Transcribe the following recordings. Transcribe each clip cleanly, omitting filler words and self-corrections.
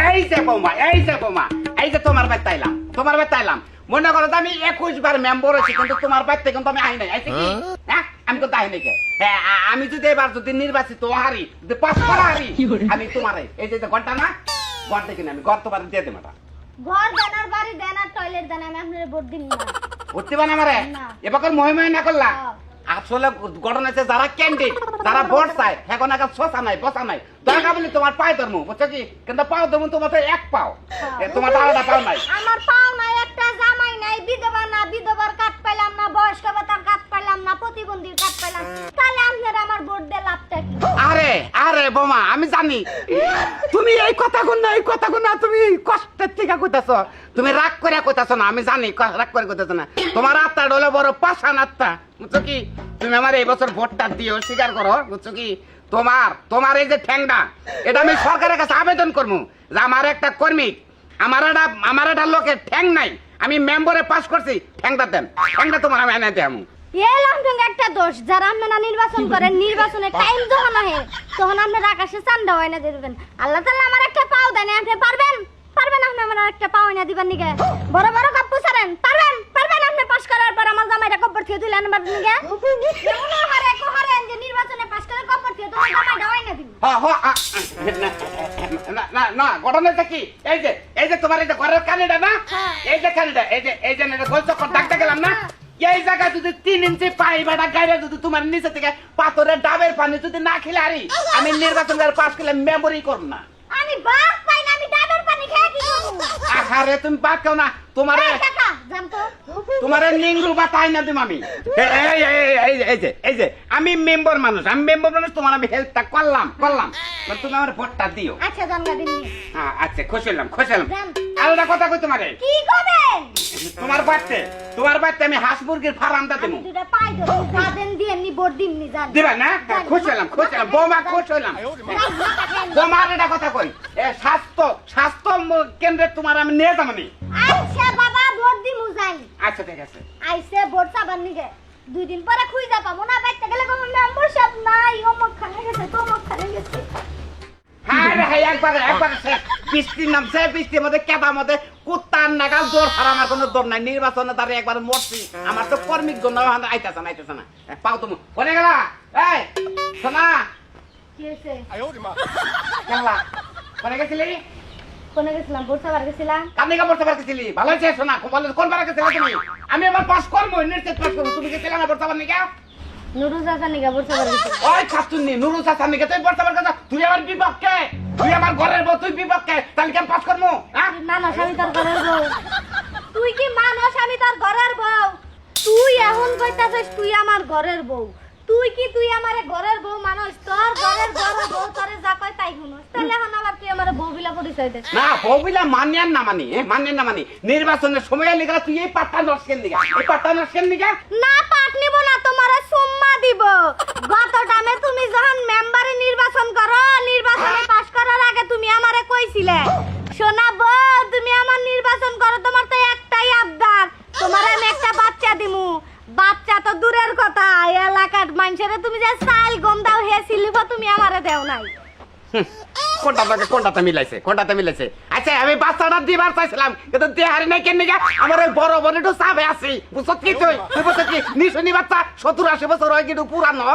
এই যে বৌমা এই যে তোমার বাড়িতে আইলাম মনে করো আমি 21 বার মেম্বার হয়েছি কিন্তু তোমার বাড়িতে কিন্তু আমি আই নাই আইছি কি হ্যাঁ আমি তো তাই নাকি আমি যদি এবার যদি নির্বাচিত হারি যদি পাস করা হারি আমি তোমার এই যে ঘন্টা না ঘর দেখি না আমি ঘর তোমার দিয়ে দেবো ঘর দেনার বাড়ি দেনার টয়লেট দেন আমি আপনার ভোট দিন না ভর্তি বানা মারে এবার মহিমায় না করলা আসলে ঘটনা হচ্ছে যারা ক্যান্ডিডেট যারা ভোট চায় এখন এখন শোষা নাই বসা নাই দরকার বলি তোমার পায়ে ধর্ম বুঝছো কি কিন্তু পাও ধর্ম তোমার তো এক পাও তোমার আলাদা পাও নাই আমার পাও নাই একটা জামাই নাই বিধবা না বিধবার কাট পাইলাম না বয়স্ক ভাতার কাট পাইলাম না প্রতিবন্ধীর কাট পাইলাম তাহলে আপনারা আমার ভোট দিয়ে লাভটা কি আরে বোমা আমি জানি তুমি এই কথাগুলো না তুমি কষ্টের থেকে কইতাছো তুমি রাগ করে কইতাছো না আমি জানি রাগ করে কইতাছো না তোমার আত্মাটা হলো বড় পাষাণ আত্মা বুঝছো কি তুমি আমার এই বছর ভোটটা দিও স্বীকার করো বুঝছো কি তোমার এই যে ঠ্যাংটা এটা আমি সরকারের কাছে আবেদন করবো যে আমার একটা কর্মী আমার একটা লোকের ঠ্যাং নাই আমি মেম্বারে পাস করছি ঠ্যাংটা দেন ঠ্যাংটা তোমার আমি এনে দেবো এই লঙ্ঘন একটা দোষ যারা আপনারা নির্বাচন করেন নির্বাচনের টাইম যখন হয় তখন আপনারা আকাশে চান্দা হয় না দিবেন আল্লাহ তাআলা আমার একটা পাও দেন আপনি পারবেন আপনি আমার একটা পাও না দিবেন নিকে বড় বড় কাপ্পু ছাড়েন পারবেন আপনি পাস করার পর আমার জামাইটা কবর থেকে দিলেন আমার নিকে যেমন হারেন যে নির্বাচনে পাস করে কবর থেকে তোমার জামাইটা হয় না দিবেন না ঘটনাটা কি এই যে তোমার এই যে ঘরের কানেটা না এই যে কানেটা এই যে গোল চক্কর ডাকতে গেলাম না এই জায়গায় যদি 3 ইঞ্চি পাইবাটা গাইরে যদি তোমার নিচে থেকে পাথরের ডাবের পানি যদি না খেলে আরি আমি নির্বাচন করে পাস করলে মেমোরি করব না আমি বাপ পাই না আমি ডাবের পানি খেয়ে কি করব আরে তুমি বাপ কেউ না তোমারে কাকা জান তো তোমারে নিংরু বা তাই না তুমি আমি এই যে আমি মেম্বার মানুষ তোমার আমি হেল্পটা করলাম তুমি আমার ভোটটা দিও আচ্ছা জানগা দিন হ্যাঁ আচ্ছা খুশি হলাম আলাদা কথা কই তোমারে কি করবেন তোমার বাড়িতে আমি হাঁস মুরগির ফার্মটা দেবো আমি দুটো পাই দেব গাদেন দিয়ে নি ভোট দিমনি জান দিবা না খুশি হলাম বৌমা খুশি হলাম বৌমার এটা কথা কই স্বাস্থ্য কেন্দ্রে তোমার আমি নিয়ে যাবো নি আচ্ছা বাবা ভোট দিমু যাই আচ্ছা ঠিক আছে আইছে ভোট চাবার নিগে 2 দিন পরে খুঁজা পাবো না বাইতে গেলে কোন মেম্বারশিপ নাই অমুক খানে গেছে তমুক খানে গেছে হ্যাঁ একবার বৃষ্টির নামছে বৃষ্টির মধ্যে কেটার মধ্যে কুত্তার নাগাল জোর হারা আমার কোনো দম নাই নির্বাচনে তার একবার মরছি আমার তো কর্মিক জন্য আইতাছে না পাও তুমি কোনে গেলা এই সোনা কি হইছে কেলা কোনে গেছিলি কোনে গেছিলাম ভোট চাবার গেছিলাম কানে কা ভোট চাবার গেছিলি ভালো হইছে সোনা কোন বার গেছিলা তুমি আমি এবার পাস করব নিশ্চিত পাস করব তুমি গেছিলা না ভোট চাবার নিকা নুরুল হাসান নিগা ভোট চাবার গেছিলাম ওই ছাত্রনী নুরুল হাসান নিকা তুই ভোট চাবার গেছ তুই আমার বিপক্ষে তুই আমার ঘরের বউ তুই বিপক্ষে তাহলে কেন পাস করবো হ্যাঁ মানুষ আমি তোর ঘরের বউ তুই কি মানুষ আমি তোর ঘরের বউ তুই এখন কইতাছিস তুই আমার ঘরের বউ তুই আমারে ঘরের বউ মানুষ তোর ঘরের বউ তোরে যা কয় তাই শুনস তাহলে এখন আবার তুই আমারে বউ বিলা পরিচয় দে না বউ বিলা মানিয়ান না মানি নির্বাচনের সময় লিগা তুই এই পাট্টা নস্কেন দিগা না পাট নিব না তোমারে সুম্মা দিব গত টাইমে তুমি যখন মেম্বারে নির্বাচন করো নির্বাচনে পাস করার আগে তুমি আমারে কইছিলে সোনা বউ তুমি আমার নির্বাচন করো তোমার তো একটাই আবদার তোমারে আমি একটা বাচ্চা দিমু বাচ্চা তো দূরের কথা এলাকার মানুষের তুমি যে চাল গম দাও হে সিলিপ তুমি আমারে দেও নাই কোনটাতে মিলাইছে আচ্ছা আমি বাচ্চাটা দিবার চাইছিলাম কিন্তু দেহারি নাই কেন নিগা আমার ওই বড় বড় একটু চাপে আছি বুঝছ কি তুই বুঝছ কি নিশুনি বাচ্চা 70-80 বছর হয় কিন্তু পুরানো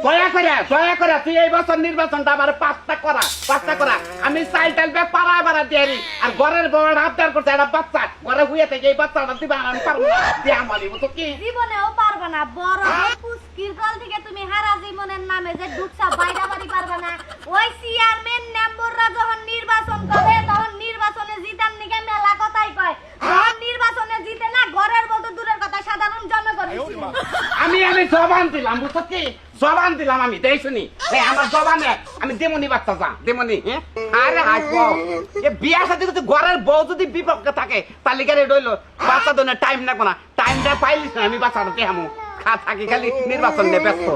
দয়া করে তুই এই বছর নির্বাচনটা আমার পাঁচটা করা আমি চাইল পাড়া দেহারি আর ঘরের বড় আবদার করছে একটা বাচ্চা ঘরে হুইয়া থেকে এই বাচ্চাটা দিবা আমি পারবো না দেয়া মানি বুঝছ কি জীবনেও পারবা না বড় পুস্কির দল থেকে তুমি হারা জীবনের নামে যে ঢুকছা বাইরা বাড়ি পারবা না ওই চেয়ারম্যান মেম্বাররা যখন নির্বাচন করে তখন নির্বাচনে জিতার নিকে মেলা কথাই কয় যখন নির্বাচনে জিতে না ঘরের বলতে দূরের কথা সাধারণ জনগণ আমি জবান দিলাম বুঝছো কি জবান দিলাম আমি দেই শুনি আমার জবানে আমি দেমনি বাচ্চা যা দেমনি আরে হাসবো এ বিয়া সাথে যদি ঘরের বউ যদি বিপক্ষে থাকে তালিকারে রইল বাচ্চা দনে টাইম না কোনা টাইমটা পাইলিস না আমি বাচ্চাটা দেখামু থাকি খালি নির্বাচন নিয়ে ব্যস্ত